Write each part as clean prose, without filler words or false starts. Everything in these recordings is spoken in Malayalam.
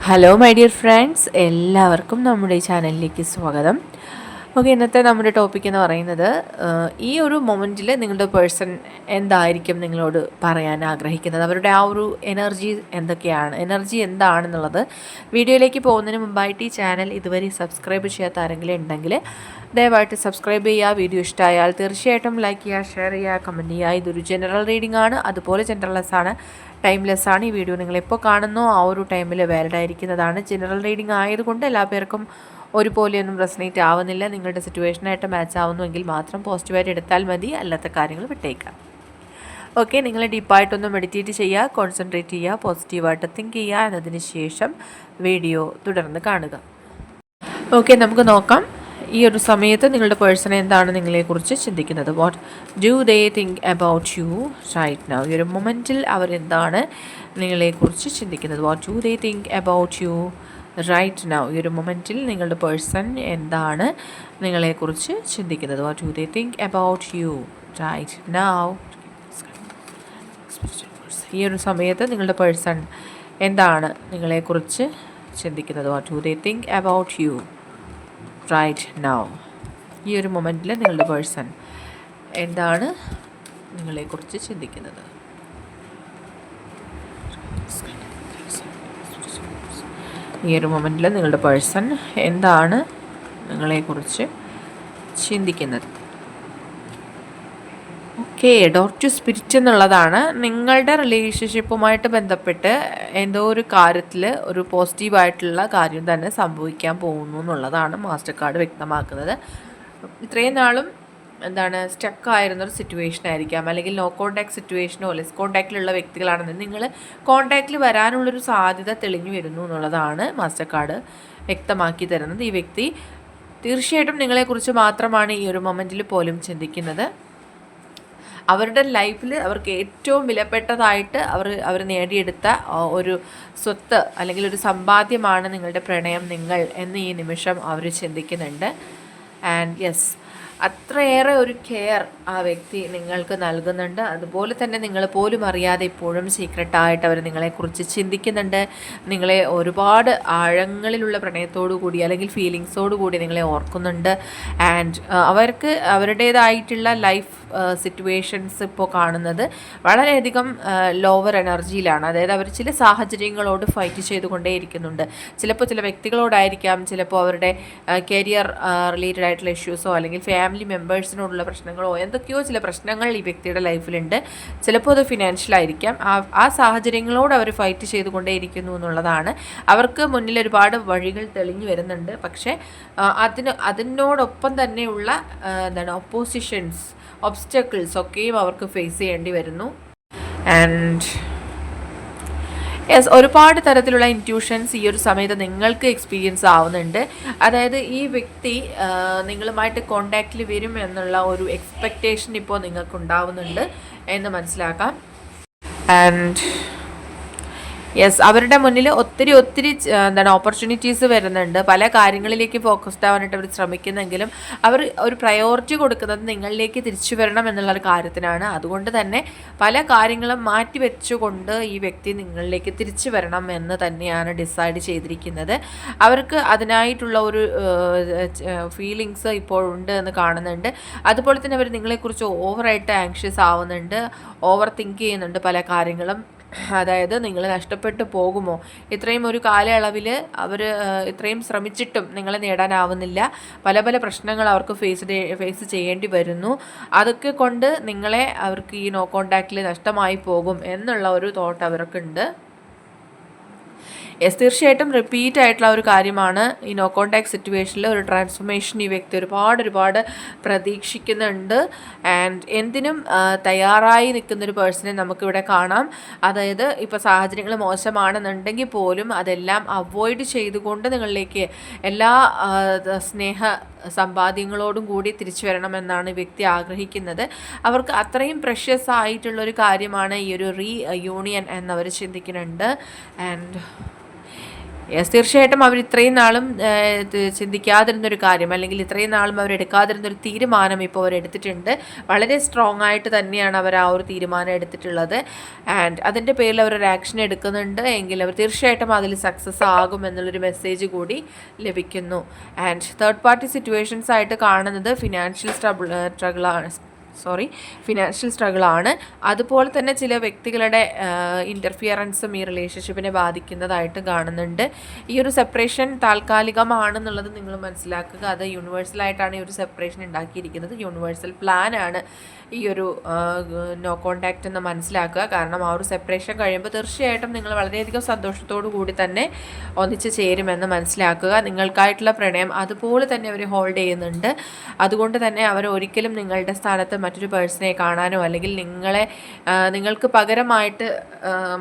ഹലോ മൈ ഡിയർ ഫ്രണ്ട്സ്, എല്ലാവർക്കും നമ്മുടെ ഈ ചാനലിലേക്ക് സ്വാഗതം. ഓക്കെ, ഇന്നത്തെ നമ്മുടെ ടോപ്പിക് എന്ന് പറയുന്നത് ഈ ഒരു മൊമെൻറ്റിൽ നിങ്ങളുടെ പേഴ്സൺ എന്തായിരിക്കും നിങ്ങളോട് പറയാൻ ആഗ്രഹിക്കുന്നത്, അവരുടെ ആ ഒരു എനർജി എന്താണെന്നുള്ളത്. വീഡിയോയിലേക്ക് പോകുന്നതിന് മുമ്പായിട്ട് ഈ ചാനൽ ഇതുവരെ സബ്സ്ക്രൈബ് ചെയ്യാത്ത ആരെങ്കിലും ഉണ്ടെങ്കിൽ ദയവായിട്ട് സബ്സ്ക്രൈബ് ചെയ്യുക. വീഡിയോ ഇഷ്ടമായാൽ തീർച്ചയായിട്ടും ലൈക്ക് ചെയ്യുക, ഷെയർ ചെയ്യുക, കമൻറ്റ് ചെയ്യുക. ഇതൊരു ജനറൽ റീഡിംഗ് ആണ്, അതുപോലെ ജനറൽലെസ് ആണ്, ടൈംലെസ് ആണ്. ഈ വീഡിയോ നിങ്ങളെപ്പോൾ കാണുന്നോ ആ ഒരു ടൈമിൽ വാലിഡ് ആയിരിക്കുന്നതാണ്. ജനറൽ റീഡിംഗ് ആയതുകൊണ്ട് എല്ലാ പേർക്കും ഒരുപോലെയൊന്നും റെസനേറ്റ് ആവുന്നില്ല. നിങ്ങളുടെ സിറ്റുവേഷനായിട്ട് മാച്ച് ആവുന്നുവെങ്കിൽ മാത്രം പോസിറ്റീവായിട്ട് എടുത്താൽ മതി, അല്ലാത്ത കാര്യങ്ങൾ വിട്ടേക്കാം. ഓക്കെ, നിങ്ങൾ ഡീപ്പായിട്ടൊന്ന് മെഡിറ്റേറ്റ് ചെയ്യുക, കോൺസെൻട്രേറ്റ് ചെയ്യുക, പോസിറ്റീവായിട്ട് തിങ്ക് ചെയ്യുക. എന്നതിന് ശേഷം വീഡിയോ തുടർന്ന് കാണുക. ഓക്കെ, നമുക്ക് നോക്കാം ഈ ഒരു സമയത്ത് നിങ്ങളുടെ പേഴ്സൺ എന്താണ് നിങ്ങളെക്കുറിച്ച് ചിന്തിക്കുന്നത്. What do they think about you right now. ഈ ഒരു മൊമെൻറ്റിൽ അവരെന്താണ് നിങ്ങളെക്കുറിച്ച് ചിന്തിക്കുന്നത്. What do they think about you right now. ഈ ഒരു മൊമെൻറ്റിൽ നിങ്ങളുടെ പേഴ്സൺ എന്താണ് നിങ്ങളെക്കുറിച്ച് ചിന്തിക്കുന്നത്. What do they think about you right now. ഈ ഒരു സമയത്ത് നിങ്ങളുടെ പേഴ്സൺ എന്താണ് നിങ്ങളെക്കുറിച്ച് ചിന്തിക്കുന്നത്. What do they think about you right now. ഈ ഒരു മൊമെൻറ്റിൽ നിങ്ങളുടെ പേഴ്സൺ എന്താണ് നിങ്ങളെക്കുറിച്ച് ചിന്തിക്കുന്നത്. ഈ ഒരു മൊമെൻറ്റിൽ നിങ്ങളുടെ പേഴ്സൺ എന്താണ് നിങ്ങളെക്കുറിച്ച് ചിന്തിക്കുന്നത്. ഓക്കെ, ഡോർ ടു സ്പിരിറ്റ് എന്നുള്ളതാണ്. നിങ്ങളുടെ റിലേഷൻഷിപ്പുമായിട്ട് ബന്ധപ്പെട്ട് എന്തോ ഒരു കാര്യത്തിൽ ഒരു പോസിറ്റീവായിട്ടുള്ള കാര്യം തന്നെ സംഭവിക്കാൻ പോകുന്നു എന്നുള്ളതാണ് മാസ്റ്റർ കാർഡ് വ്യക്തമാക്കുന്നത്. ഇത്രയും നാളും സ്റ്റക്കായിരുന്നൊരു സിറ്റുവേഷൻ ആയിരിക്കാം, അല്ലെങ്കിൽ നോ കോൺടാക്ട് സിറ്റുവേഷനോ ലെസ് കോൺടാക്റ്റിലുള്ള വ്യക്തികളാണെന്ന് നിങ്ങൾ കോൺടാക്റ്റിൽ വരാനുള്ളൊരു സാധ്യത തെളിഞ്ഞു വരുന്നു എന്നുള്ളതാണ് മാസ്റ്റർ കാർഡ് വ്യക്തമാക്കി തരുന്നത്. ഈ വ്യക്തി തീർച്ചയായിട്ടും നിങ്ങളെക്കുറിച്ച് മാത്രമാണ് ഈ ഒരു മൊമെൻറ്റിൽ പോലും ചിന്തിക്കുന്നത്. അവരുടെ ലൈഫിൽ അവർക്ക് ഏറ്റവും വിലപ്പെട്ടതായിട്ട് അവർ നേടിയെടുത്ത ഒരു സ്വത്ത് അല്ലെങ്കിൽ ഒരു സമ്പാദ്യമാണ് നിങ്ങളുടെ പ്രണയം, നിങ്ങൾ എന്ന് ഈ നിമിഷം അവർ ചിന്തിക്കുന്നുണ്ട്. ആൻഡ് യെസ്, അത്രയേറെ ഒരു കെയർ ആ വ്യക്തി നിങ്ങൾക്ക് നൽകുന്നുണ്ട്. അതുപോലെ തന്നെ നിങ്ങൾ പോലും അറിയാതെ ഇപ്പോഴും സീക്രട്ടായിട്ട് അവർ നിങ്ങളെക്കുറിച്ച് ചിന്തിക്കുന്നുണ്ട്. നിങ്ങളെ ഒരുപാട് ആഴങ്ങളിലുള്ള പ്രണയത്തോടു കൂടി അല്ലെങ്കിൽ ഫീലിങ്സോടു കൂടി നിങ്ങളെ ഓർക്കുന്നുണ്ട്. ആൻഡ് അവർക്ക് അവരുടേതായിട്ടുള്ള ലൈഫ് സിറ്റുവേഷൻസ് ഇപ്പോൾ കാണുന്നത് വളരെയധികം ലോവർ എനർജിയിലാണ്. അതായത് അവർ ചില സാഹചര്യങ്ങളോട് ഫൈറ്റ് ചെയ്തുകൊണ്ടേയിരിക്കുന്നുണ്ട്. ചിലപ്പോൾ ചില വ്യക്തികളോടായിരിക്കാം, ചിലപ്പോൾ അവരുടെ കരിയർ റിലേറ്റഡ് ആയിട്ടുള്ള ഇഷ്യൂസോ അല്ലെങ്കിൽ ഫാമിലി മെമ്പേഴ്സിനോടുള്ള പ്രശ്നങ്ങളോ എന്തൊക്കെയോ ചില പ്രശ്നങ്ങൾ ഈ വ്യക്തിയുടെ ലൈഫിലുണ്ട്. ചിലപ്പോൾ അത് ഫിനാൻഷ്യലായിരിക്കാം. ആ സാഹചര്യങ്ങളോട് അവർ ഫൈറ്റ് ചെയ്തുകൊണ്ടേയിരിക്കുന്നു എന്നുള്ളതാണ്. അവർക്ക് മുന്നിൽ ഒരുപാട് വഴികൾ തെളിഞ്ഞു വരുന്നുണ്ട്. പക്ഷേ അതിനോടൊപ്പം തന്നെയുള്ള ഒപ്പോസിഷൻസ്, ഒബ്സ്റ്റക്കിൾസ് ഒക്കെയും അവർക്ക് ഫേസ് ചെയ്യേണ്ടി വരുന്നു. ആൻഡ് യെസ്, ഒരുപാട് തരത്തിലുള്ള ഇൻറ്റ്യൂഷൻസ് ഈ ഒരു സമയത്ത് നിങ്ങൾക്ക് എക്സ്പീരിയൻസ് ആവുന്നുണ്ട്. അതായത് ഈ വ്യക്തി നിങ്ങളുമായിട്ട് കോണ്ടാക്റ്റിൽ വരും എന്നുള്ള ഒരു എക്സ്പെക്റ്റേഷൻ ഇപ്പോൾ നിങ്ങൾക്ക് ഉണ്ടാവുന്നുണ്ട് എന്ന് മനസ്സിലാക്കാം. ആൻഡ് യെസ്, അവരുടെ മുന്നിൽ ഒത്തിരി ഓപ്പർച്യൂണിറ്റീസ് വരുന്നുണ്ട്. പല കാര്യങ്ങളിലേക്ക് ഫോക്കസ്ഡ് ആവാനായിട്ട് അവർ ശ്രമിക്കുന്നെങ്കിലും അവർ ഒരു പ്രയോറിറ്റി കൊടുക്കുന്നത് നിങ്ങളിലേക്ക് തിരിച്ചു വരണം എന്നുള്ളൊരു കാര്യത്തിനാണ്. അതുകൊണ്ട് തന്നെ പല കാര്യങ്ങളും മാറ്റി വെച്ചുകൊണ്ട് ഈ വ്യക്തി നിങ്ങളിലേക്ക് തിരിച്ചു വരണം എന്ന് തന്നെയാണ് ഡിസൈഡ് ചെയ്തിരിക്കുന്നത്. അവർക്ക് അതിനായിട്ടുള്ള ഒരു ഫീലിങ്സ് ഇപ്പോഴുണ്ട് എന്ന് കാണുന്നുണ്ട്. അതുപോലെ തന്നെ അവർ നിങ്ങളെക്കുറിച്ച് ഓവറായിട്ട് ആങ്ഷ്യസ് ആവുന്നുണ്ട്, ഓവർ തിങ്ക് ചെയ്യുന്നുണ്ട് പല കാര്യങ്ങളും. അതായത് നിങ്ങൾ നഷ്ടപ്പെട്ടു പോകുമോ, ഇത്രയും ഒരു കാലയളവിൽ അവർ ഇത്രയും ശ്രമിച്ചിട്ടും നിങ്ങളെ നേടാനാവുന്നില്ല, പല പല പ്രശ്നങ്ങൾ അവർക്ക് ഫേസ് ചെയ്യേണ്ടി വരുന്നു. അതൊക്കെ കൊണ്ട് അവർക്ക് ഈ നോ കോണ്ടാക്റ്റിൽ നഷ്ടമായി പോകും എന്നുള്ള ഒരു തോട്ട് അവർക്കുണ്ട്. യെസ്, തീർച്ചയായിട്ടും റിപ്പീറ്റ് ആയിട്ടുള്ള ഒരു കാര്യമാണ് ഈ നോ കോണ്ടാക്ട് സിറ്റുവേഷനിൽ ഒരു ട്രാൻസ്ഫോർമേഷൻ ഈ വ്യക്തി ഒരുപാട് പ്രതീക്ഷിക്കുന്നുണ്ട്. ആൻഡ് എന്തിനും തയ്യാറായി നിൽക്കുന്നൊരു പേഴ്സണെ നമുക്കിവിടെ കാണാം. അതായത് ഇപ്പോൾ സാഹചര്യങ്ങൾ മോശമാണെന്നുണ്ടെങ്കിൽ പോലും അതെല്ലാം അവോയ്ഡ് ചെയ്തുകൊണ്ട് നിങ്ങളിലേക്ക് എല്ലാ സ്നേഹ സമ്പാദ്യങ്ങളോടും കൂടി തിരിച്ചു വരണമെന്നാണ് ഈ വ്യക്തി ആഗ്രഹിക്കുന്നത്. അവർക്ക് അത്രയും പ്രഷ്യസ് ആയിട്ടുള്ളൊരു കാര്യമാണ് ഈ ഒരു യൂണിയൻ എന്നവർ ചിന്തിക്കുന്നുണ്ട്. ആൻഡ് യെസ്, തീർച്ചയായിട്ടും അവർ ഇത്രയും നാളും ചിന്തിക്കാതിരുന്നൊരു കാര്യം, അല്ലെങ്കിൽ ഇത്രയും നാളും അവരെടുക്കാതിരുന്നൊരു തീരുമാനം ഇപ്പോൾ അവരെടുത്തിട്ടുണ്ട്. വളരെ സ്ട്രോങ് ആയിട്ട് തന്നെയാണ് അവർ ആ ഒരു തീരുമാനം എടുത്തിട്ടുള്ളത്. ആൻഡ് അതിൻ്റെ പേരിൽ അവരൊരു ആക്ഷൻ എടുക്കുന്നുണ്ട് എങ്കിൽ അവർ തീർച്ചയായിട്ടും അതിൽ സക്സസ് ആകും എന്നുള്ളൊരു മെസ്സേജ് കൂടി ലഭിക്കുന്നു. ആൻഡ് തേർഡ് പാർട്ടി സിറ്റുവേഷൻസ് ആയിട്ട് കാണുന്നത് ഫിനാൻഷ്യൽ ഫിനാൻഷ്യൽ സ്ട്രഗിളാണ്. അതുപോലെ തന്നെ ചില വ്യക്തികളുടെ ഇൻ്റർഫിയറൻസും ഈ റിലേഷൻഷിപ്പിനെ ബാധിക്കുന്നതായിട്ട് കാണുന്നുണ്ട്. ഈ ഒരു സെപ്പറേഷൻ താൽക്കാലികമാണെന്നുള്ളത് നിങ്ങൾ മനസ്സിലാക്കുക. അത് യൂണിവേഴ്സലായിട്ടാണ് ഈ ഒരു സെപ്പറേഷൻ ഉണ്ടാക്കിയിരിക്കുന്നത്. യൂണിവേഴ്സൽ പ്ലാനാണ് ഈ ഒരു നോ കോണ്ടാക്റ്റ് എന്ന് മനസ്സിലാക്കുക. കാരണം ആ ഒരു സെപ്പറേഷൻ കഴിയുമ്പോൾ തീർച്ചയായിട്ടും നിങ്ങൾ വളരെയധികം സന്തോഷത്തോടു കൂടി തന്നെ ഒന്നിച്ച് ചേരുമെന്ന് മനസ്സിലാക്കുക. നിങ്ങൾക്കായിട്ടുള്ള പ്രണയം അതുപോലെ തന്നെ അവർ ഹോൾഡ് ചെയ്യുന്നുണ്ട്. അതുകൊണ്ട് തന്നെ അവർ ഒരിക്കലും നിങ്ങളുടെ സ്ഥാനത്ത് മറ്റൊരു പേഴ്സണെ കാണാനോ അല്ലെങ്കിൽ നിങ്ങൾക്ക് പകരമായിട്ട്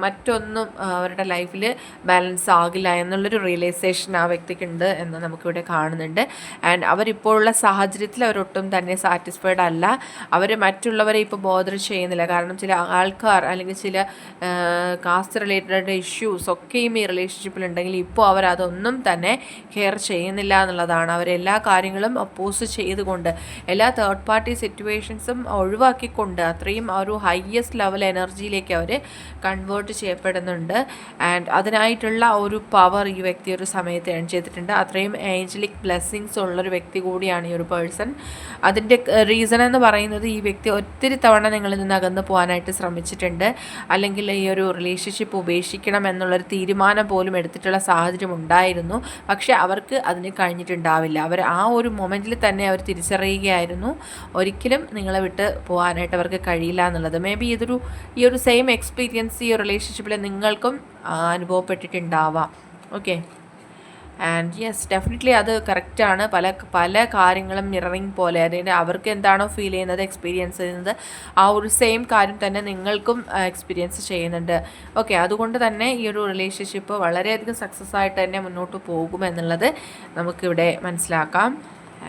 മറ്റൊന്നും അവരുടെ ലൈഫിൽ ബാലൻസ് ആകില്ല എന്നുള്ളൊരു റിയലൈസേഷൻ ആ വ്യക്തിക്കുണ്ട് എന്ന് നമുക്കിവിടെ കാണുന്നുണ്ട്. ആൻഡ് അവരിപ്പോഴുള്ള സാഹചര്യത്തിൽ അവരൊട്ടും തന്നെ സാറ്റിസ്ഫൈഡ് അല്ല. അവർ മറ്റുള്ളവരെ ഇപ്പോൾ ബോദർ ചെയ്യുന്നില്ല. കാരണം ചില ആൾക്കാർ അല്ലെങ്കിൽ ചില കാസ്റ്റ് റിലേറ്റഡ് ഇഷ്യൂസ് ഒക്കെയും ഈ റിലേഷൻഷിപ്പിലുണ്ടെങ്കിൽ ഇപ്പോൾ അവരതൊന്നും തന്നെ കെയർ ചെയ്യുന്നില്ല എന്നുള്ളതാണ്. അവരെല്ലാ കാര്യങ്ങളും ഒപ്പോസ് ചെയ്തുകൊണ്ട് എല്ലാ തേർഡ് പാർട്ടി സിറ്റുവേഷൻസും ഒഴിവാക്കിക്കൊണ്ട് അത്രയും ഒരു ഹയസ്റ്റ് ലെവൽ എനർജിയിലേക്ക് അവർ കൺവേർട്ട് ചെയ്യപ്പെടുന്നുണ്ട്. ആൻഡ് അതിനായിട്ടുള്ള ഒരു പവർ ഈ വ്യക്തി ഒരു സമയത്ത് ഏൺ ചെയ്തിട്ടുണ്ട്. അത്രയും ഏഞ്ചലിക് ബ്ലെസ്സിങ്സ് ഉള്ളൊരു വ്യക്തി കൂടിയാണ് ഈ ഒരു പേഴ്സൺ. അതിൻ്റെ റീസൺ എന്ന് പറയുന്നത് ഈ വ്യക്തി ഒത്തിരി തവണ നിങ്ങളിൽ നിന്ന് അകന്ന് പോകാനായിട്ട് ശ്രമിച്ചിട്ടുണ്ട്, അല്ലെങ്കിൽ ഈ ഒരു റിലേഷൻഷിപ്പ് ഉപേക്ഷിക്കണം എന്നുള്ളൊരു തീരുമാനം പോലും എടുത്തിട്ടുള്ള സാഹചര്യം ഉണ്ടായിരുന്നു. പക്ഷെ അവർക്ക് അതിന് കഴിഞ്ഞിട്ടുണ്ടാവില്ല. അവർ ആ ഒരു മൊമെൻറ്റിൽ തന്നെ അവർ തിരിച്ചറിയുകയായിരുന്നു ഒരിക്കലും നിങ്ങളെ വിട്ട് പോകാനായിട്ട് അവർക്ക് കഴിയില്ല എന്നുള്ളത്. മേ ബി ഈ ഒരു സെയിം എക്സ്പീരിയൻസ് ഈ റിലേഷൻഷിപ്പിൽ നിങ്ങൾക്കും അനുഭവപ്പെട്ടിട്ടുണ്ടാവാം. ഓക്കെ, ആൻഡ് യെസ്, ഡെഫിനറ്റ്ലി അത് കറക്റ്റാണ്. പല കാര്യങ്ങളും മിററിങ് പോലെ, അതായത് അവർക്ക് എന്താണോ ഫീൽ ചെയ്യുന്നത്, എക്സ്പീരിയൻസ് ചെയ്യുന്നത്, ആ ഒരു സെയിം കാര്യം തന്നെ നിങ്ങൾക്കും എക്സ്പീരിയൻസ് ചെയ്യുന്നുണ്ട്. ഓക്കെ, അതുകൊണ്ട് തന്നെ ഈ ഒരു റിലേഷൻഷിപ്പ് വളരെയധികം സക്സസ് ആയിട്ട് തന്നെ മുന്നോട്ട് പോകുമെന്നുള്ളത് നമുക്കിവിടെ മനസ്സിലാക്കാം.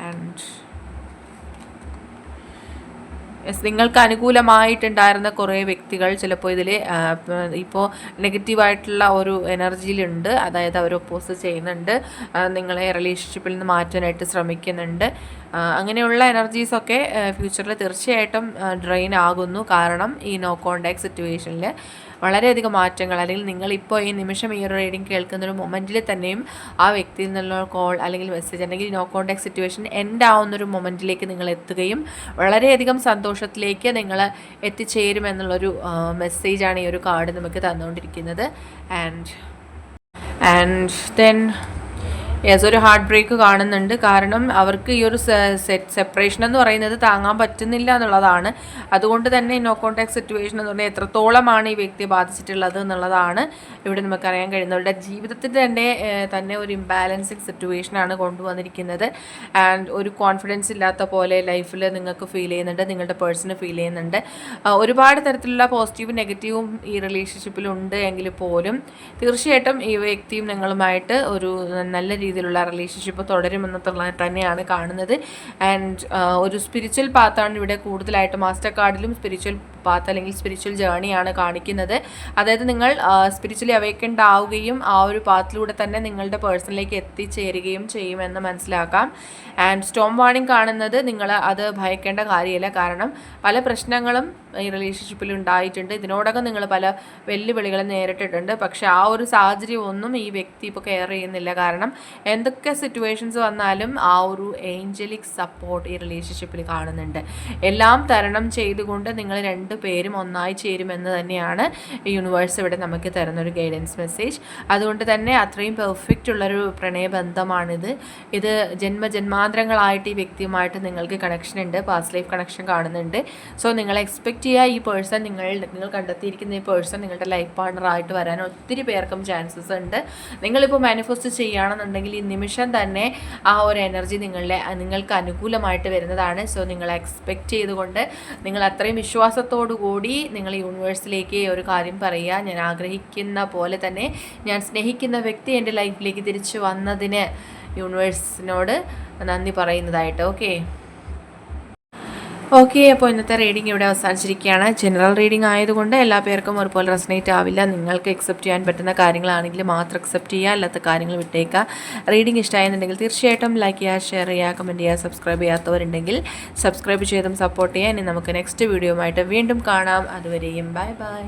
ആൻഡ് നിങ്ങൾക്ക് അനുകൂലമായിട്ടുണ്ടായിരുന്ന കുറേ വ്യക്തികൾ ചിലപ്പോൾ ഇതിൽ ഇപ്പോൾ നെഗറ്റീവായിട്ടുള്ള ഒരു എനർജിയിലുണ്ട്. അതായത് അവർ ഒപ്പോസ് ചെയ്യുന്നുണ്ട്, നിങ്ങളെ റിലേഷൻഷിപ്പിൽ നിന്ന് മാറ്റാനായിട്ട് ശ്രമിക്കുന്നുണ്ട്. അങ്ങനെയുള്ള എനർജീസൊക്കെ ഫ്യൂച്ചറിൽ തീർച്ചയായിട്ടും ഡ്രെയിൻ ആകുന്നു. കാരണം ഈ നോ കോണ്ടാക്ട് സിറ്റുവേഷനിൽ വളരെയധികം മാറ്റങ്ങൾ, അല്ലെങ്കിൽ നിങ്ങളിപ്പോൾ ഈ നിമിഷം ഈ ഒരു റീഡിങ് കേൾക്കുന്ന ഒരു മൊമെൻറ്റിൽ തന്നെയും ആ വ്യക്തിയിൽ നിന്നുള്ള കോൾ അല്ലെങ്കിൽ മെസ്സേജ് അല്ലെങ്കിൽ നോ കോണ്ടാക്ട് സിറ്റുവേഷൻ എൻഡ് ആവുന്നൊരു മൊമെൻറ്റിലേക്ക് നിങ്ങൾ എത്തുകയും വളരെയധികം സന്തോഷത്തിലേക്ക് നിങ്ങൾ എത്തിച്ചേരുമെന്നുള്ളൊരു മെസ്സേജാണ് ഈ ഒരു കാർഡ് നമുക്ക് തന്നുകൊണ്ടിരിക്കുന്നത്. ആൻഡ് ദെൻ യെസ്, ഒരു ഹാർട്ട് ബ്രേക്ക് കാണുന്നുണ്ട്. കാരണം അവർക്ക് ഈ ഒരു സെപ്പറേഷൻ എന്ന് പറയുന്നത് താങ്ങാൻ പറ്റുന്നില്ല എന്നുള്ളതാണ്. അതുകൊണ്ട് തന്നെ നോ കോണ്ടാക്ട് സിറ്റുവേഷൻ എന്ന് പറഞ്ഞാൽ എത്രത്തോളമാണ് ഈ വ്യക്തിയെ ബാധിച്ചിട്ടുള്ളത് എന്നുള്ളതാണ് ഇവിടെ നമുക്കറിയാൻ കഴിയുന്നത്. അവരുടെ ജീവിതത്തിൽ തന്നെ ഒരു ഇംബാലൻസിങ് സിറ്റുവേഷനാണ് കൊണ്ടുവന്നിരിക്കുന്നത്. ആൻഡ് ഒരു കോൺഫിഡൻസ് ഇല്ലാത്ത പോലെ ലൈഫിൽ നിങ്ങൾക്ക് ഫീൽ ചെയ്യുന്നുണ്ട്, നിങ്ങളുടെ പേഴ്സണ് ഫീൽ ചെയ്യുന്നുണ്ട്. ഒരുപാട് തരത്തിലുള്ള പോസിറ്റീവും നെഗറ്റീവും ഈ റിലേഷൻഷിപ്പിലുണ്ട് എങ്കിൽ പോലും തീർച്ചയായിട്ടും ഈ വ്യക്തിയും നിങ്ങളുമായിട്ട് ഒരു നല്ല രീതിയിലുള്ള റിലേഷൻഷിപ്പ് തുടരുമെന്നുള്ളത് തന്നെയാണ് കാണുന്നത്. ആൻഡ് ഒരു സ്പിരിച്വൽ പാത്താണ് ഇവിടെ കൂടുതലായിട്ട് മാസ്റ്റർ കാർഡിലും സ്പിരിച്വൽ പാത്ത് അല്ലെങ്കിൽ സ്പിരിച്വൽ ജേണിയാണ് കാണിക്കുന്നത്. അതായത് നിങ്ങൾ സ്പിരിച്വലി അവേക്കൻഡ് ആവുകയും ആ ഒരു പാത്തിലൂടെ തന്നെ നിങ്ങളുടെ പേഴ്സണിലേക്ക് എത്തിച്ചേരുകയും ചെയ്യുമെന്ന് മനസ്സിലാക്കാം. ആൻഡ് സ്റ്റോം വാർണിംഗ് കാണുന്നത് നിങ്ങൾ അത് ഭയക്കേണ്ട കാര്യമില്ല. കാരണം പല പ്രശ്നങ്ങളും ഈ റിലേഷൻഷിപ്പിൽ ഉണ്ടായിട്ടുണ്ട്. ഇതിനോടകം നിങ്ങൾ പല വെല്ലുവിളികളും നേരിട്ടിട്ടുണ്ട്. പക്ഷെ ആ ഒരു സാഹചര്യം ഒന്നും ഈ വ്യക്തി ഇപ്പോൾ കെയർ ചെയ്യുന്നില്ല. കാരണം എന്തൊക്കെ സിറ്റുവേഷൻസ് വന്നാലും ആ ഒരു ഏഞ്ചലിക് സപ്പോർട്ട് ഈ റിലേഷൻഷിപ്പിൽ കാണുന്നുണ്ട്. എല്ലാം തരണം ചെയ്തുകൊണ്ട് നിങ്ങൾ രണ്ടുപേരും ഒന്നായി ചേരുമെന്ന് തന്നെയാണ് യൂണിവേഴ്സ് ഇവിടെ നമുക്ക് തരുന്നൊരു ഗൈഡൻസ് മെസ്സേജ്. അതുകൊണ്ട് തന്നെ അത്രയും പെർഫെക്റ്റ് ഉള്ളൊരു പ്രണയബന്ധമാണിത്. ഇത് ജന്മജന്മാന്തരങ്ങളായിട്ട് ഈ വ്യക്തിയുമായിട്ട് നിങ്ങൾക്ക് കണക്ഷൻ ഉണ്ട്, പാസ്റ്റ് ലൈഫ് കണക്ഷൻ കാണുന്നുണ്ട്. സോ നിങ്ങൾ എക്സ്പെക്റ്റ് ചെയ്യുക ഈ പേഴ്സൺ നിങ്ങൾ കണ്ടെത്തിയിരിക്കുന്ന ഈ പേഴ്സൺ നിങ്ങളുടെ ലൈഫ് പാർട്ണറായിട്ട് വരാൻ ഒത്തിരി പേർക്കും ചാൻസസ് ഉണ്ട്. നിങ്ങളിപ്പോൾ മാനിഫെസ്റ്റ് ചെയ്യുകയാണെന്നുണ്ടെങ്കിൽ ഈ നിമിഷം തന്നെ ആ ഒരു എനർജി നിങ്ങൾക്ക് അനുകൂലമായിട്ട് വരുന്നതാണ്. സോ നിങ്ങൾ എക്സ്പെക്റ്റ് ചെയ്തുകൊണ്ട് നിങ്ങൾ അത്രയും വിശ്വാസത്തോടു കൂടി നിങ്ങൾ യൂണിവേഴ്സിലേക്ക് ഒരു കാര്യം പറയുക. ഞാൻ ആഗ്രഹിക്കുന്ന പോലെ തന്നെ ഞാൻ സ്നേഹിക്കുന്ന വ്യക്തി എൻ്റെ ലൈഫിലേക്ക് തിരിച്ചു വന്നതിന് യൂണിവേഴ്സിനോട് നന്ദി പറയുന്നതായിട്ട്. ഓക്കെ, ഓക്കെ, അപ്പോൾ ഇന്നത്തെ റീഡിംഗ് ഇവിടെ അവസാനിച്ചിരിക്കുകയാണ്. ജനറൽ റീഡിംഗ് ആയതുകൊണ്ട് എല്ലാ പേർക്കും ഒരുപോലെ റെസനേറ്റ് ആവില്ല. നിങ്ങൾക്ക് അക്സെപ്റ്റ് ചെയ്യാൻ പറ്റുന്ന കാര്യങ്ങളാണെങ്കിൽ മാത്രം അക്സെപ്റ്റ് ചെയ്യുക, അല്ലാത്ത കാര്യങ്ങൾ വിട്ടേക്കുക. റീഡിംഗ് ഇഷ്ടമായെന്നുണ്ടെങ്കിൽ തീർച്ചയായിട്ടും ലൈക്ക് ചെയ്യുക, ഷെയർ ചെയ്യുക, കമൻറ്റ് ചെയ്യുക. സബ്സ്ക്രൈബ് ചെയ്യാത്തവരുണ്ടെങ്കിൽ സബ്സ്ക്രൈബ് ചെയ്തും സപ്പോർട്ട് ചെയ്യുക. ഇനി നമുക്ക് നെക്സ്റ്റ് വീഡിയോ ആയിട്ട് വീണ്ടും കാണാം. അതുവരെയും ബൈ ബൈ.